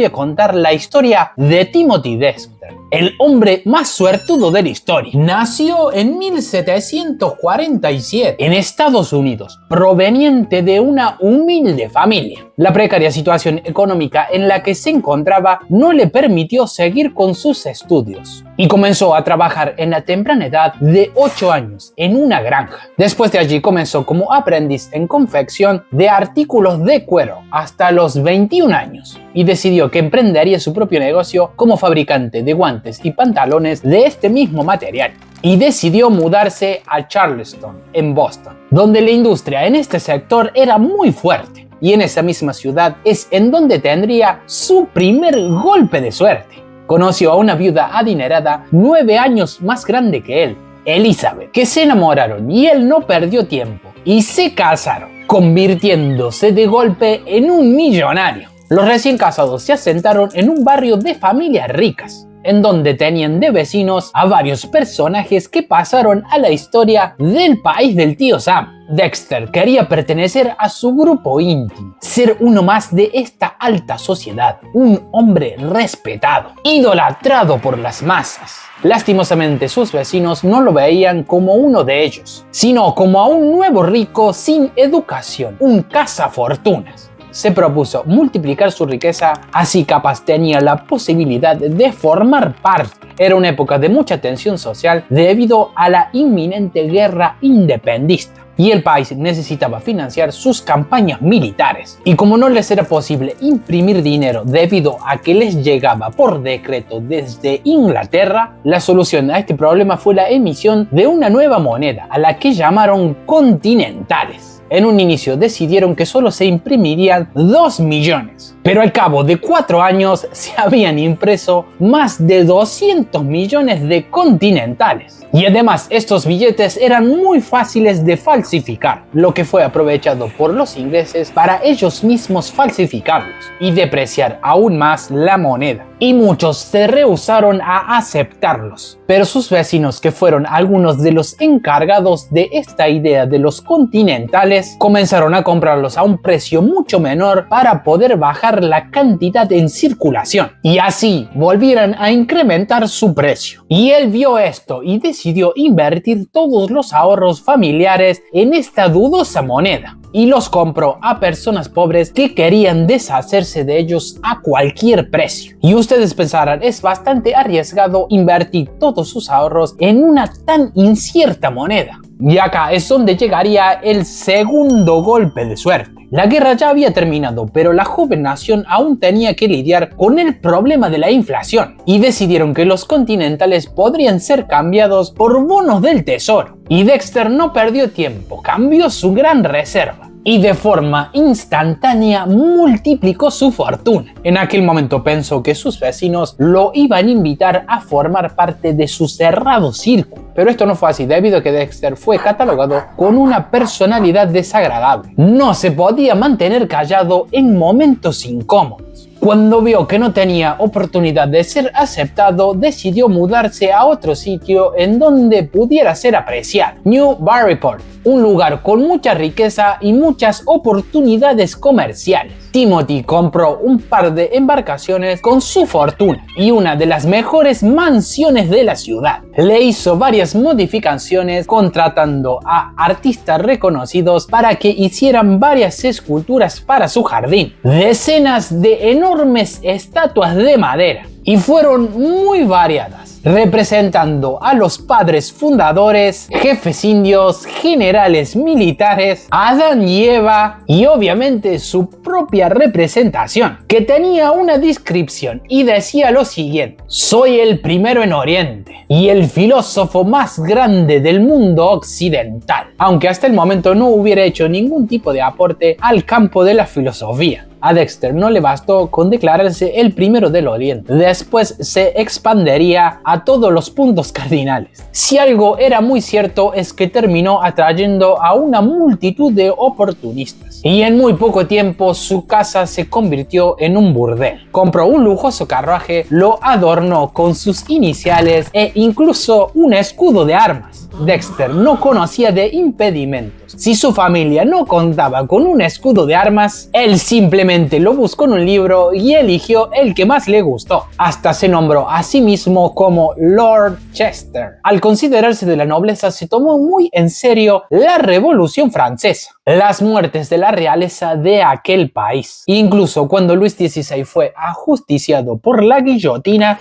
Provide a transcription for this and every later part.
voy a contar la historia de Timothy Dexter, el hombre más suertudo de la historia. Nació en 1747 en Estados Unidos, proveniente de una humilde familia. La precaria situación económica en la que se encontraba no le permitió seguir con sus estudios y comenzó a trabajar en la temprana edad de 8 años en una granja. Después de allí comenzó como aprendiz en confección de artículos de cuero hasta los 21 años y decidió que emprendería su propio negocio como fabricante de guantes y pantalones de este mismo material. Y decidió mudarse a Charleston, en Boston, donde la industria en este sector era muy fuerte. Y en esa misma ciudad es en donde tendría su primer golpe de suerte. Conoció a una viuda adinerada 9 años más grande que él, Elizabeth, que se enamoraron y él no perdió tiempo y se casaron, convirtiéndose de golpe en un millonario. Los recién casados se asentaron en un barrio de familias ricas, en donde tenían de vecinos a varios personajes que pasaron a la historia del país del tío Sam. Dexter quería pertenecer a su grupo íntimo, ser uno más de esta alta sociedad, un hombre respetado, idolatrado por las masas. Lastimosamente, sus vecinos no lo veían como uno de ellos, sino como a un nuevo rico sin educación, un cazafortunas. Se propuso multiplicar su riqueza, así capaz tenía la posibilidad de formar parte. Era una época de mucha tensión social debido a la inminente guerra independentista y el país necesitaba financiar sus campañas militares. Y como no les era posible imprimir dinero debido a que les llegaba por decreto desde Inglaterra, la solución a este problema fue la emisión de una nueva moneda, a la que llamaron continentales. En un inicio decidieron que solo se imprimirían 2 millones, pero al cabo de 4 años se habían impreso más de 200 millones de continentales. Y además estos billetes eran muy fáciles de falsificar, lo que fue aprovechado por los ingleses para ellos mismos falsificarlos y depreciar aún más la moneda. Y muchos se rehusaron a aceptarlos, pero sus vecinos, que fueron algunos de los encargados de esta idea de los continentales, comenzaron a comprarlos a un precio mucho menor para poder bajar la cantidad en circulación y así volvieran a incrementar su precio. Y él vio esto y decidió invertir todos los ahorros familiares en esta dudosa moneda y los compró a personas pobres que querían deshacerse de ellos a cualquier precio. Y ustedes pensarán, es bastante arriesgado invertir todos sus ahorros en una tan incierta moneda. Y acá es donde llegaría el segundo golpe de suerte. La guerra ya había terminado, pero la joven nación aún tenía que lidiar con el problema de la inflación y decidieron que los continentales podrían ser cambiados por bonos del tesoro. Y Dexter no perdió tiempo, cambió su gran reserva y de forma instantánea multiplicó su fortuna. En aquel momento pensó que sus vecinos lo iban a invitar a formar parte de su cerrado círculo, pero esto no fue así debido a que Dexter fue catalogado con una personalidad desagradable. No se podía mantener callado en momentos incómodos. Cuando vio que no tenía oportunidad de ser aceptado, decidió mudarse a otro sitio en donde pudiera ser apreciado, Newburyport, un lugar con mucha riqueza y muchas oportunidades comerciales. Timothy compró un par de embarcaciones con su fortuna y una de las mejores mansiones de la ciudad. Le hizo varias modificaciones contratando a artistas reconocidos para que hicieran varias esculturas para su jardín, decenas de enormes estatuas de madera, y fueron muy variadas, representando a los padres fundadores, jefes indios, generales militares, Adán y Eva y obviamente su propia representación, que tenía una descripción y decía lo siguiente: soy el primero en Oriente y el filósofo más grande del mundo occidental, aunque hasta el momento no hubiera hecho ningún tipo de aporte al campo de la filosofía. A Dexter no le bastó con declararse el primero del Oriente, después se expandería a todos los puntos cardinales. Si algo era muy cierto es que terminó atrayendo a una multitud de oportunistas y en muy poco tiempo su casa se convirtió en un burdel. Compró un lujoso carruaje, lo adornó con sus iniciales e incluso un escudo de armas. Dexter no conocía de impedimentos Si su familia no contaba con un escudo de armas, él simplemente lo buscó en un libro y eligió el que más le gustó. Hasta se nombró a sí mismo como Lord Chester. Al considerarse de la nobleza, se tomó muy en serio la Revolución Francesa, las muertes de la realeza de aquel país. Incluso cuando Luis XVI fue ajusticiado por la guillotina,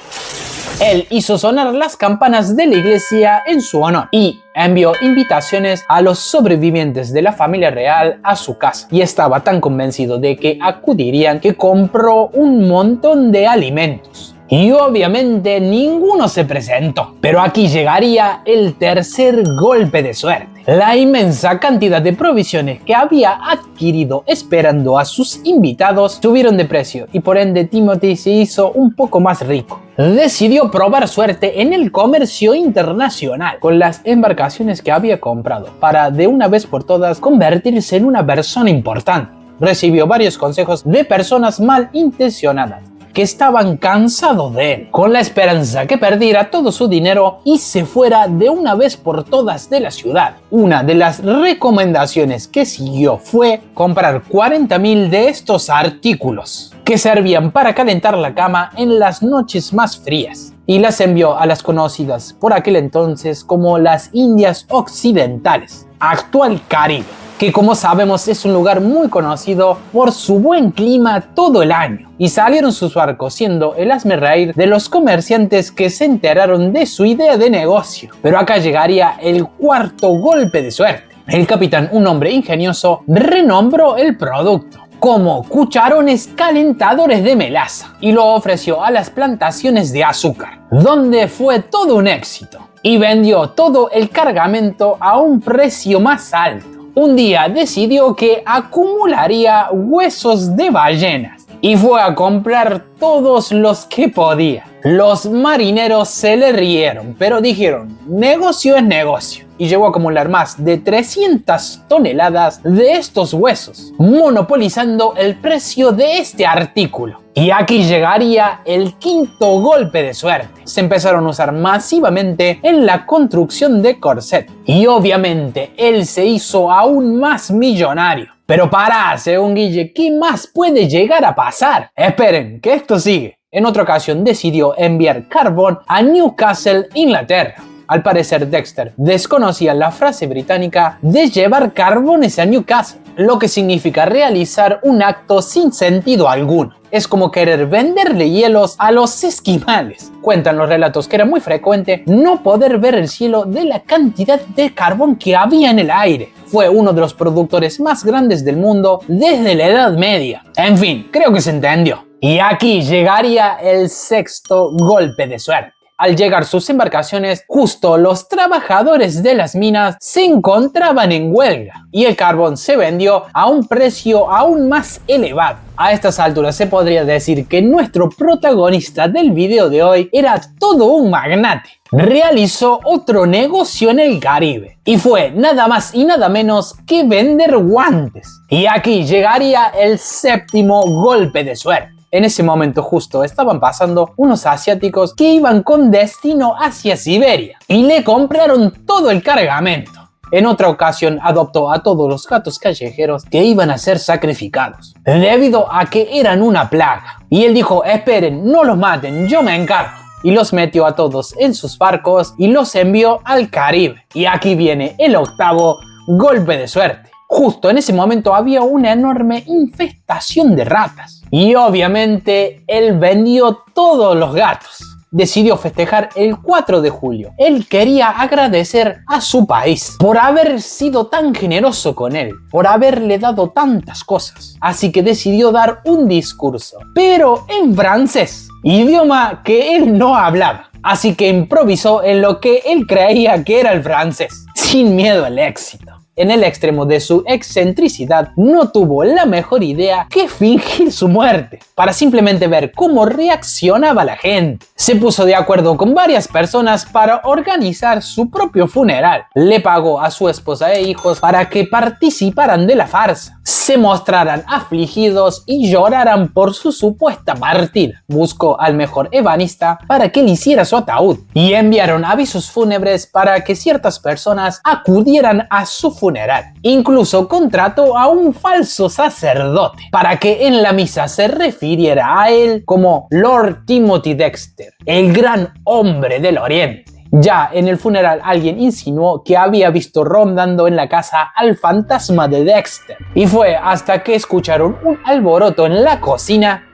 él hizo sonar las campanas de la iglesia en su honor y envió invitaciones a los sobrevivientes de la familia real a su casa. Y estaba tan convencido de que acudirían que compró un montón de alimentos. Y obviamente ninguno se presentó. Pero aquí llegaría el tercer golpe de suerte. La inmensa cantidad de provisiones que había adquirido esperando a sus invitados subieron de precio y por ende Timothy se hizo un poco más rico. Decidió probar suerte en el comercio internacional con las embarcaciones que había comprado para de una vez por todas convertirse en una persona importante. Recibió varios consejos de personas malintencionadas que estaban cansados de él, con la esperanza que perdiera todo su dinero y se fuera de una vez por todas de la ciudad. Una de las recomendaciones que siguió fue comprar 40.000 de estos artículos, que servían para calentar la cama en las noches más frías, y las envió a las conocidas por aquel entonces como las Indias Occidentales, actual Caribe, que como sabemos es un lugar muy conocido por su buen clima todo el año. Y salieron sus barcos siendo el hazmerreír de los comerciantes que se enteraron de su idea de negocio. Pero acá llegaría el cuarto golpe de suerte. El capitán, un hombre ingenioso, renombró el producto como cucharones calentadores de melaza y lo ofreció a las plantaciones de azúcar, donde fue todo un éxito y vendió todo el cargamento a un precio más alto. Un día decidió que acumularía huesos de ballenas y fue a comprar todos los que podía. Los marineros se le rieron, pero dijeron, negocio es negocio. Y llegó a acumular más de 300 toneladas de estos huesos, monopolizando el precio de este artículo. Y aquí llegaría el quinto golpe de suerte. Se empezaron a usar masivamente en la construcción de corset. Y obviamente él se hizo aún más millonario. Pero pará, según Guille, ¿qué más puede llegar a pasar? Esperen, que esto sigue. En otra ocasión decidió enviar carbón a Newcastle, Inglaterra. Al parecer Dexter desconocía la frase británica de llevar carbones a Newcastle, lo que significa realizar un acto sin sentido alguno. Es como querer venderle hielos a los esquimales. Cuentan los relatos que era muy frecuente no poder ver el cielo de la cantidad de carbón que había en el aire. Fue uno de los productores más grandes del mundo desde la Edad Media. En fin, creo que se entendió. Y aquí llegaría el sexto golpe de suerte. Al llegar sus embarcaciones, justo los trabajadores de las minas se encontraban en huelga y el carbón se vendió a un precio aún más elevado. A estas alturas se podría decir que nuestro protagonista del video de hoy era todo un magnate. Realizó otro negocio en el Caribe y fue nada más y nada menos que vender guantes. Y aquí llegaría el séptimo golpe de suerte. En ese momento justo estaban pasando unos asiáticos que iban con destino hacia Siberia y le compraron todo el cargamento. En otra ocasión adoptó a todos los gatos callejeros que iban a ser sacrificados debido a que eran una plaga. Y él dijo, esperen, no los maten, yo me encargo. Y los metió a todos en sus barcos y los envió al Caribe. Y aquí viene el octavo golpe de suerte. Justo en ese momento había una enorme infestación de ratas. Y obviamente él vendió todos los gatos. Decidió festejar el 4 de julio. Él quería agradecer a su país por haber sido tan generoso con él, por haberle dado tantas cosas. Así que decidió dar un discurso, pero en francés, idioma que él no hablaba. Así que improvisó en lo que él creía que era el francés, sin miedo al éxito. En el extremo de su excentricidad, no tuvo la mejor idea que fingir su muerte, para simplemente ver cómo reaccionaba la gente. Se puso de acuerdo con varias personas para organizar su propio funeral. Le pagó a su esposa e hijos para que participaran de la farsa, se mostraran afligidos y lloraran por su supuesta partida. Buscó al mejor ebanista para que le hiciera su ataúd y enviaron avisos fúnebres para que ciertas personas acudieran a su funeral funeral. Incluso contrató a un falso sacerdote para que en la misa se refiriera a él como Lord Timothy Dexter, el gran hombre del Oriente. Ya en el funeral alguien insinuó que había visto rondando en la casa al fantasma de Dexter. Y fue hasta que escucharon un alboroto en la cocina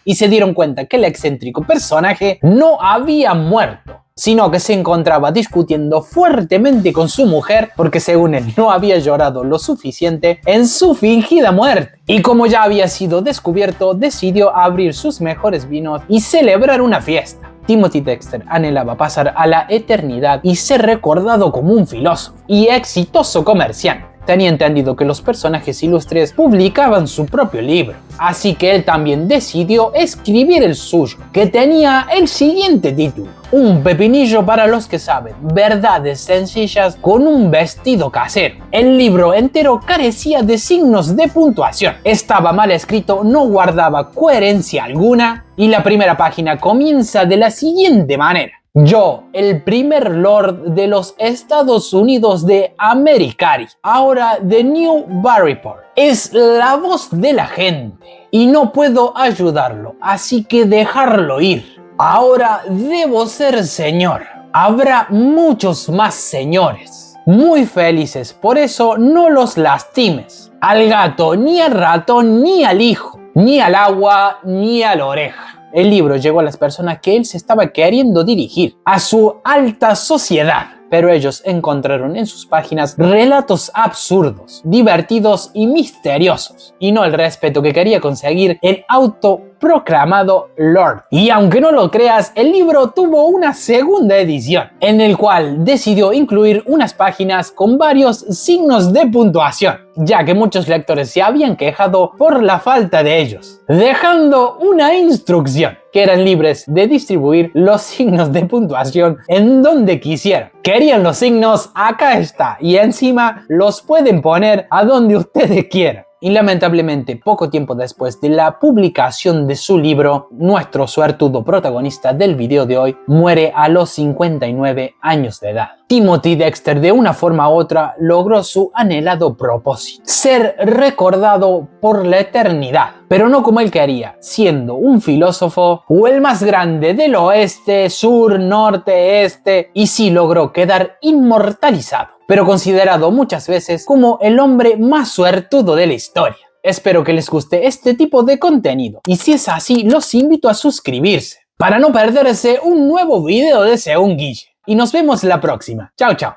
y se dieron cuenta que el excéntrico personaje no había muerto, sino que se encontraba discutiendo fuertemente con su mujer porque según él no había llorado lo suficiente en su fingida muerte. Y como ya había sido descubierto, decidió abrir sus mejores vinos y celebrar una fiesta. Timothy Dexter anhelaba pasar a la eternidad y ser recordado como un filósofo y exitoso comerciante. Tenía entendido que los personajes ilustres publicaban su propio libro, así que él también decidió escribir el suyo, que tenía el siguiente título: Un pepinillo para los que saben, verdades sencillas con un vestido casero. El libro entero carecía de signos de puntuación, estaba mal escrito, no guardaba coherencia alguna, y la primera página comienza de la siguiente manera: Yo, el primer Lord de los Estados Unidos de Americari, ahora de New Barryport, es la voz de la gente y no puedo ayudarlo, así que dejarlo ir. Ahora debo ser señor. Habrá muchos más señores, muy felices, por eso no los lastimes. Al gato, ni al ratón, ni al hijo, ni al agua, ni a la oreja. El libro llegó a las personas que él se estaba queriendo dirigir, a su alta sociedad. Pero ellos encontraron en sus páginas relatos absurdos, divertidos y misteriosos, y no el respeto que quería conseguir el autoproclamado Lord. Y aunque no lo creas, el libro tuvo una segunda edición, en el cual decidió incluir unas páginas con varios signos de puntuación, ya que muchos lectores se habían quejado por la falta de ellos, dejando una instrucción que eran libres de distribuir los signos de puntuación en donde quisieran. ¿Querían los signos? Acá está, y encima los pueden poner a donde ustedes quieran. Y lamentablemente, poco tiempo después de la publicación de su libro, nuestro suertudo protagonista del video de hoy muere a los 59 años de edad. Timothy Dexter, de una forma u otra, logró su anhelado propósito: ser recordado por la eternidad, pero no como él quería, siendo un filósofo o el más grande del oeste, sur, norte, este, y sí logró quedar inmortalizado, pero considerado muchas veces como el hombre más suertudo de la historia. Espero que les guste este tipo de contenido, y si es así, los invito a suscribirse para no perderse un nuevo video de Según Guille. Y nos vemos la próxima. Chao, chao.